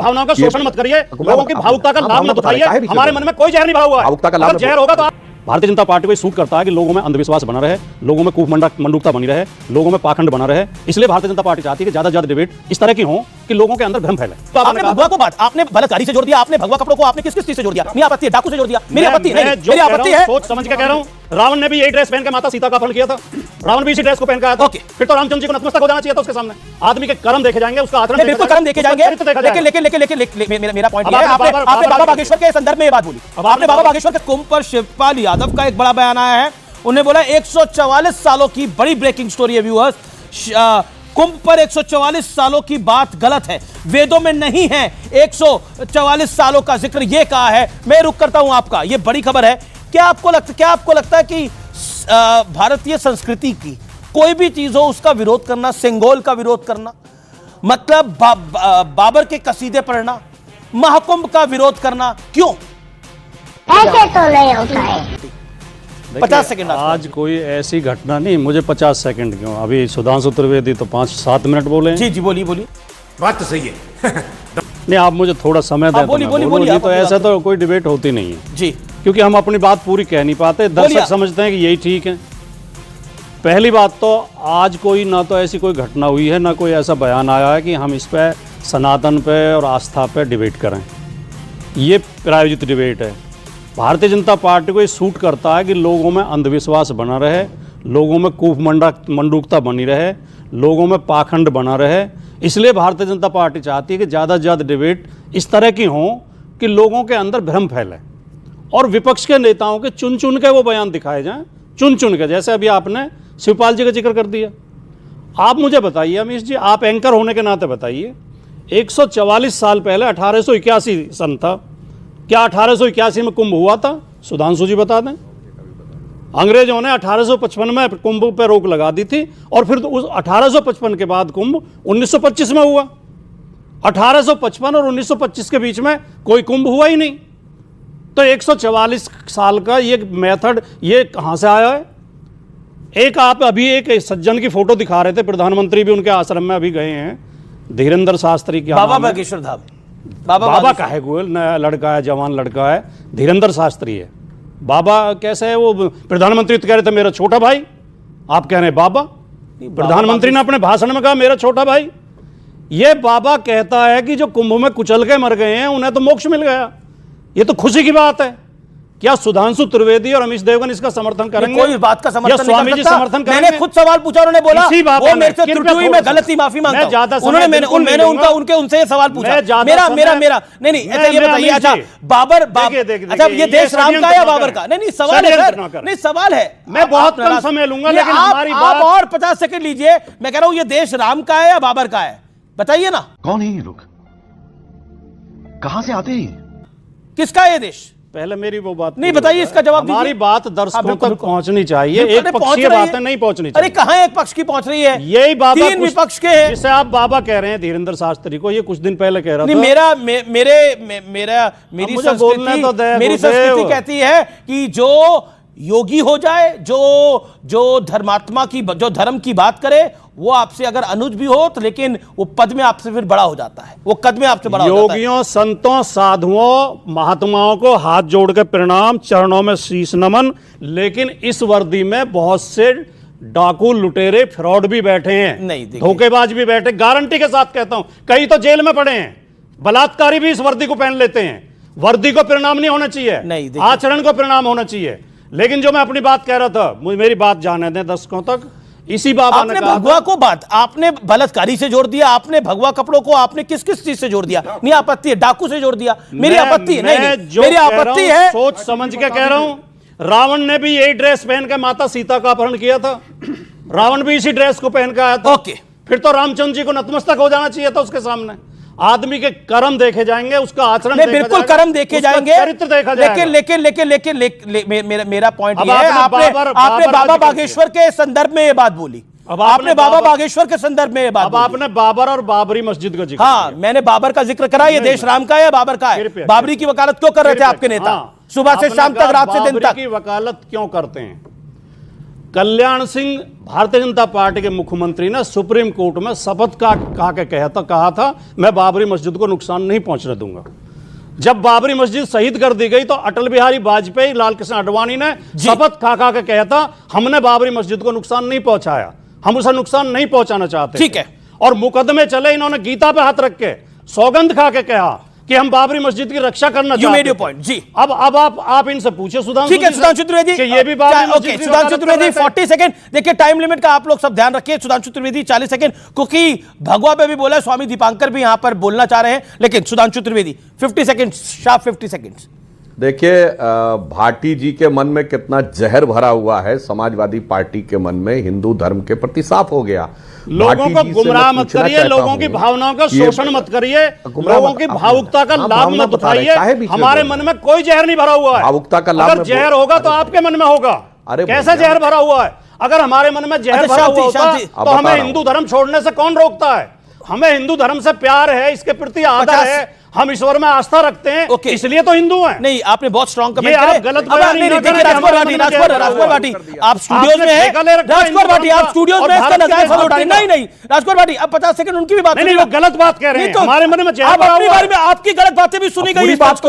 भावनाओं का शोषण मत करिए, लोगों की भावुकता का लाभ मत उठाइए। हमारे मन में कोई जहर नहीं भरा हुआ है, अगर जहर होगा तो भारतीय जनता पार्टी को सूट करता है कि लोगों में अंधविश्वास बना रहे, लोगों में कूपमंडूकता बनी रहे, लोगों में पाखंड बना रहे। इसलिए भारतीय जनता पार्टी चाहती है कि ज्यादा से ज्यादा डिबेट इस तरह की हो कि लोगों के अंदर भ्रम फैले। तो आपने भगवा को बात, आपने बलात्कारी से जोड़ दिया, आपने भगवा कपड़ों को आपने किस किस चीज से जोड़ दिया? मेरी आपत्ति है, डाकू से जोड़ दिया, मेरी आपत्ति नहीं, मेरी आपत्ति है। सोच समझ के कह रहा हूं, रावण ने भी यही ड्रेस पहन के माता सीता का अपहरण किया था, रावण भी इसी ड्रेस को पहन के आया था। फिर तो रामचंद्र जी को नतमस्तक हो जाना चाहिए था उसके सामने। आदमी के कर्म देखे जाएंगे, उसका आचरण बिल्कुल कर्म देखे जाएंगे, लेकिन मेरा पॉइंट ये है, आपने बाबा बागेश्वर के संदर्भ में ये बात बोली। अब आपने बाबा बागेश्वर के कुंभ पर शिवपाल यादव का एक बड़ा बयान आया है। उन्हें बोला 144 सालों की बड़ी ब्रेकिंग स्टोरी है व्यूअर्स, कुंभ पर 144 सालों की बात गलत है, वेदों में नहीं है 144 सालों का जिक्र, ये कहा है। मैं रुक करता हूं आपका, ये बड़ी खबर है। क्या आपको लगता है कि भारतीय संस्कृति की कोई भी चीज हो उसका विरोध करना, सेंगोल का विरोध करना, मतलब बाबर के कसीदे पढ़ना, महाकुंभ का विरोध करना, क्यों? ऐसे तो नहीं होता है। 50 सेकंड आज कोई ऐसी घटना नहीं, मुझे 50 सेकंड क्यों, अभी सुधांशु त्रिवेदी तो 5-7 मिनट बोले। जी जी बोलिए बात तो सही है। नहीं, आप मुझे थोड़ा समय दें। बोलिए। तो ऐसा तो कोई डिबेट होती नहीं है जी, क्योंकि हम अपनी बात पूरी कह नहीं पाते, दर्शक समझते हैं कि यही ठीक है। पहली बात तो आज कोई ना तो ऐसी कोई घटना हुई है, ना कोई ऐसा बयान आया है कि हम इस पे सनातन पे और आस्था पे डिबेट करें। ये प्रायोजित डिबेट है। भारतीय जनता पार्टी को ये सूट करता है कि लोगों में अंधविश्वास बना रहे, लोगों में कूपमंडूकता बनी रहे, लोगों में पाखंड बना रहे। इसलिए भारतीय जनता पार्टी चाहती है कि ज़्यादा से ज़्यादा डिबेट इस तरह की हों कि लोगों के अंदर भ्रम फैले और विपक्ष के नेताओं के चुन चुन के वो बयान दिखाए जाएं, चुन चुन के। जैसे अभी आपने शिवपाल जी का जिक्र कर दिया। आप मुझे बताइए अमीश जी, आप एंकर होने के नाते बताइए, 144 साल पहले 1881 सन था, क्या 1881 में कुंभ हुआ था? सुधांशु जी बता दें। अंग्रेजों ने 1855 में कुंभ पर रोक लगा दी थी और फिर उस 1855 के बाद कुंभ 1925 में हुआ। 1855 और 1925 के बीच में कोई कुंभ हुआ ही नहीं। तो 144 साल का ये मेथड ये कहां से आया है? एक आप अभी एक सज्जन की फोटो दिखा रहे थे, प्रधानमंत्री भी उनके आश्रम में अभी गए हैं, धीरेन्द्र शास्त्री की, बाबा बागेश्वर धाम। बाबा का है, गोयल नया लड़का है, जवान लड़का है, धीरेन्द्र शास्त्री है। बाबा कैसे है? वो प्रधानमंत्री तो कह रहे थे मेरा छोटा भाई, आप कह रहे हैं बाबा। प्रधानमंत्री ने अपने भाषण में कहा मेरा छोटा भाई। ये बाबा कहता है कि जो कुंभ में कुचल के मर गए हैं उन्हें तो मोक्ष मिल गया। ये तो खुशी की बात है। क्या सुधांशु त्रिवेदी और अमीश देवगन इसका समर्थन करेंगे? कोई बात का समर्थन स्वामी जी समर्थन करेंगे? मैंने खुद सवाल पूछा, उन्होंने बोला वो मेरे से त्रुटि हुई, मैं गलती माफी मांगता हूं। मैंने उनसे सवाल पूछा। मेरा नहीं ऐसा ये बताइए, अच्छा बाबर अच्छा ये देश राम का या बाबर का? नहीं सवाल है सर, नहीं सवाल है। मैं बहुत कम समय लूंगा, लेकिन हमारी आप और 50 सेकंड लीजिए। मैं कह रहा हूं ये देश राम का है या बाबर का है? बताइए ना। कौन है ये लोग, कहां से आते हैं, किसका है ये देश? पहले मेरी वो बात नहीं बताइए, इसका जवाब दीजिए। हमारी बात दर्शकों तक पहुंचनी चाहिए, एक पक्षीय बातें नहीं पहुंचनी चाहिए। अरे कहां एक पक्ष की पहुंच रही है? यही बाबा तीन विपक्ष के हैं, जिसे आप बाबा कह रहे हैं धीरेन्द्र शास्त्री को। ये कुछ दिन पहले कह रहा था। मेरी संस्कृति कहती है कि जो योगी हो जाए, जो धर्मात्मा की, जो धर्म की बात करे, वो आपसे अगर अनुज भी हो तो, लेकिन वो पद में आपसे फिर बड़ा हो जाता है, वो कद में आपसे बड़ा हो जाता है। योगियों, संतों, साधुओं, महात्माओं को हाथ जोड़ के प्रणाम, चरणों में शीश नमन। लेकिन इस वर्दी में बहुत से डाकू, लुटेरे, फ्रॉड भी बैठे हैं, नहीं धोखेबाज भी बैठे। गारंटी के साथ कहता हूं, कई तो जेल में पड़े हैं। बलात्कारी भी इस वर्दी को पहन लेते हैं। वर्दी को परिणाम नहीं होना चाहिए, आचरण को परिणाम होना चाहिए। लेकिन जो मैं अपनी बात कह रहा था, मेरी बात जाने दें दर्शकों तक। इसी बाबा आपने भगवा को बात, आपने बलात्कारी से जोड़ दिया, आपने भगवा कपड़ों को आपने किस किस चीज से जोड़ दिया? नहीं आपत्ति है, डाकू से जोड़ दिया, मेरी आपत्ति है। नहीं मेरी आपत्ति है, सोच समझ के कह रहा हूं। रावण ने भी यही ड्रेस पहन के माता सीता का अपहरण किया था, रावण भी इसी ड्रेस को पहन के आया था। फिर तो रामचंद्र जी को नतमस्तक हो जाना चाहिए था उसके सामने। आदमी के कर्म देखे जाएंगे, उसका आचरण बिल्कुल कर्म देखे जाएंगे, चरित्र देखा जाएगा। लेकिन मेरा पॉइंट ये है, आपने बाबा बागेश्वर के संदर्भ में ये बात बोली। अब आपने बाबा बागेश्वर के संदर्भ में ये बात बोली। आपने बाबर और बाबरी मस्जिद का जिक्र। हाँ, मैंने बाबर का जिक्र करा। ये देश राम का है या बाबर का है? बाबरी की वकालत क्यों कर रहे थे आपके नेता? सुबह से शाम तक, रात से दिन तक की वकालत क्यों करते हैं? कल्याण सिंह भारतीय जनता पार्टी के मुख्यमंत्री ने सुप्रीम कोर्ट में शपथ कहा था मैं बाबरी मस्जिद को नुकसान नहीं पहुंचने दूंगा। जब बाबरी मस्जिद शहीद कर दी गई तो अटल बिहारी वाजपेयी, लाल कृष्ण आडवाणी ने शपथ खा के कहा था हमने बाबरी मस्जिद को नुकसान नहीं पहुंचाया, हम उसे नुकसान नहीं पहुंचाना चाहते। ठीक है। और मुकदमे चले, इन्होंने गीता पे हाथ रख के सौगंध खा के कहा कि हम बाबरी मस्जिद की रक्षा करना चाहते हैं। You made your point, जी। अब आप इनसे पूछे सुधांशु, ठीक है सुधांशु त्रिवेदी, कि ये भी बाबरी मस्जिद की सुधांशु त्रिवेदी 40 सेकंड। देखिए टाइम लिमिट का आप लोग सब ध्यान रखिए। सुधांशु त्रिवेदी 40 सेकंड, क्योंकि भगवा पे भी बोला, स्वामी दीपांकर भी यहां पर बोलना चाह रहे हैं, लेकिन Sudhanshu Trivedi 50 second, sharp 50 second. देखिए भाटी जी के मन में कितना जहर भरा हुआ है, समाजवादी पार्टी के मन में हिंदू धर्म के प्रति साफ हो गया। लोगों को गुमराह मत करिए, लोगों की भावनाओं का शोषण मत करिए, लोगों की भावुकता का लाभ मत उठाइए। हमारे मन में कोई जहर नहीं भरा हुआ है। भावुकता का लाभ अगर जहर होगा तो आपके मन में होगा। कैसे जहर भरा हुआ है? अगर हमारे मन में जहर भरा हुआ होता तो हमें हिंदू धर्म छोड़ने से कौन रोकता है? हमें हिंदू धर्म से प्यार है, इसके प्रति आदर है, हम ईश्वर में आस्था रखते हैं, इसलिए तो हिंदू हैं। नहीं, आपने बहुत स्ट्रांग कमेंट आप गलत बयान नहीं कर रहे। राजकुमार भाटी आप स्टूडियोज में हैं, राजकुमार भाटी आप स्टूडियोज में इसका नजायज फायदा उठा रहे हैं। नहीं राजकुमार भाटी अब 50 सेकंड उनकी भी बात नहीं, वो गलत बात कह रहे हैं। हमारे मन में आप अपनी बारे में आपकी गलत बातें भी सुनी गई इस बात को।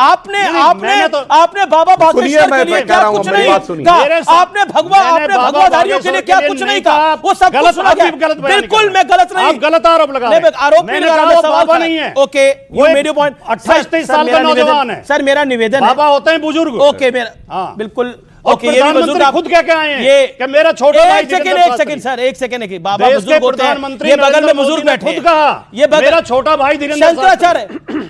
आपने बाबा बागेश्वर के लिए क्या कुछ नहीं कहा, आपने भगवाधारियों के लिए क्या कुछ नहीं कहा, वो सब कुछ सुना गया। बिल्कुल मैं गलत नहीं, आप गलत आरोप लगा रहे हैं। आरोप नहीं लगा रहा, सवाल नहीं है। ओके, वो मेरे पॉइंट 28-30 साल का नौजवान है सर। मेरा निवेदन बाबा होते हैं बुजुर्ग। ओके मेरा बिल्कुल ओके। ये बुजुर्ग खुद क्या आए हैं ये कि मेरा छोटा भाई। एक सेकंड सर, एक सेकंड। बाबा बुजुर्ग होते हैं, ये बगल में बुजुर्ग बैठे खुद कहा ये मेरा छोटा भाई धीरेन्द्र शंकराचार्य।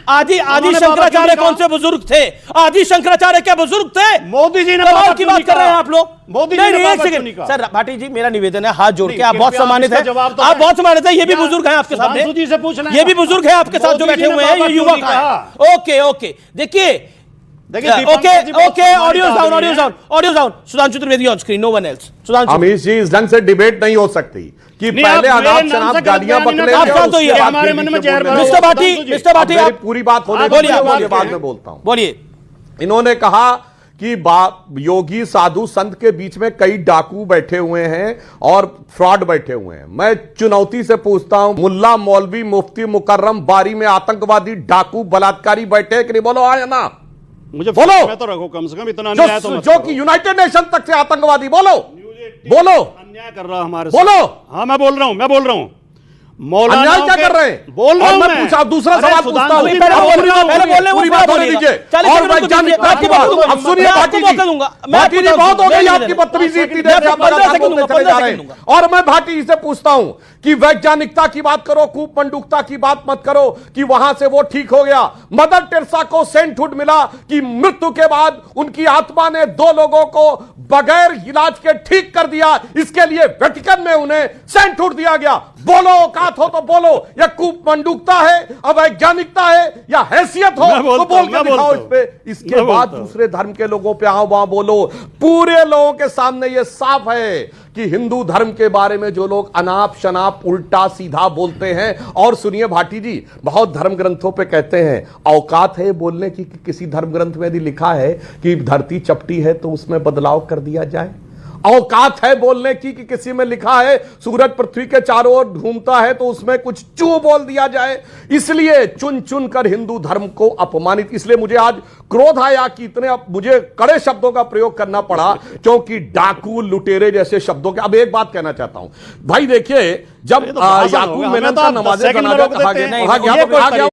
आदि शंकराचार्य कौन से बुजुर्ग थे? आदि शंकराचार्य क्या बुजुर्ग थे? मोदी जी ने बाबा की बात कर रहे हैं आप लोग। मोदी जी ने एक सेकंड सर, भाटी जी मेरा निवेदन है, हाथ जोड़ के आप बहुत सम्मानित हैं, आप बहुत सम्मानित हैं। ये भी बुजुर्ग हैं आपके सामने, ये भी बुजुर्ग हैं आपके साथ जो बैठे हुए हैं, ये युवक हैं। ओके देखिए okay, audio down. Sudhanshu Trivedi on screen, no one else. Sudhanshu, Amish ji इस ढंग से डिबेट नहीं हो सकती कि पहले अनाप शनाप गालियां बकले हमारे मन में जहर। मिस्टर भाटी आप पूरी बात होने बोलिए, बाद में बोलता हूं। बोलिए। इन्होंने कहा कि योगी साधु संत के बीच में कई डाकू बैठे हुए हैं और फ्रॉड बैठे हुए हैं। मैं चुनौती से पूछता हूं, मुल्ला मौलवी मुफ्ती मुकर्रम बारी में आतंकवादी डाकू बलात्कारी बैठे हैं कि नहीं? बोलो हाँ या ना? मुझे बोलो। मैं तो रखो कम से कम इतना अन्याय तो मत जो कि यूनाइटेड नेशन तक से आतंकवादी। बोलो अन्याय कर रहा हमारे बोलो। हाँ मैं बोल रहा हूं अन्याय क्या कर रहे हैं? बोल रहा हूं मैं। पूछा दूसरा सवाल पूछता हूं। पूरी बात होने दीजिए। और वैज्ञानिकता की बात अब सुनिए भाटी जी, बहुत हो गई आपकी बदतमीजी इतनी देर से, आप चले जा रहे हैं। और मैं भाटी जी से पूछता हूं कि वैज्ञानिकता की बात करो, कूपमंडूकता की बात मत करो कि वहां से वो ठीक हो गया। मदर टेरेसा को सेंटहुड मिला कि मृत्यु के बाद उनकी आत्मा ने 2 लोगों को बगैर इलाज के ठीक कर दिया, इसके लिए वेटिकन में उन्हें सेंटहुड दिया गया। बोलो, औकात हो तो बोलो, या कूपमंडूकता है, अवैज्ञानिकता है, या हैसियत हो तो बोल के दिखाओ इस पे। इसके बाद दूसरे धर्म के लोगों पे आओ वहां बोलो। पूरे लोगों के सामने यह साफ है कि हिंदू धर्म के बारे में जो लोग अनाप शनाप उल्टा सीधा बोलते हैं। और सुनिए भाटी जी, बहुत धर्म ग्रंथों पे कहते हैं औकात है बोलने की कि किसी धर्म ग्रंथ में यदि लिखा है कि धरती चपटी है तो उसमें बदलाव कर दिया जाए। औकात है बोलने की कि किसी में लिखा है सूरज पृथ्वी के चारों ओर घूमता है तो उसमें कुछ चू बोल दिया जाए। इसलिए चुन चुन कर हिंदू धर्म को अपमानित, इसलिए मुझे आज क्रोध आया कि इतने मुझे कड़े शब्दों का प्रयोग करना पड़ा, क्योंकि डाकू लुटेरे जैसे शब्दों के। अब एक बात कहना चाहता हूं भाई, देखिए जब याकूब मेनन का नमाज़े जनाजा कहा गया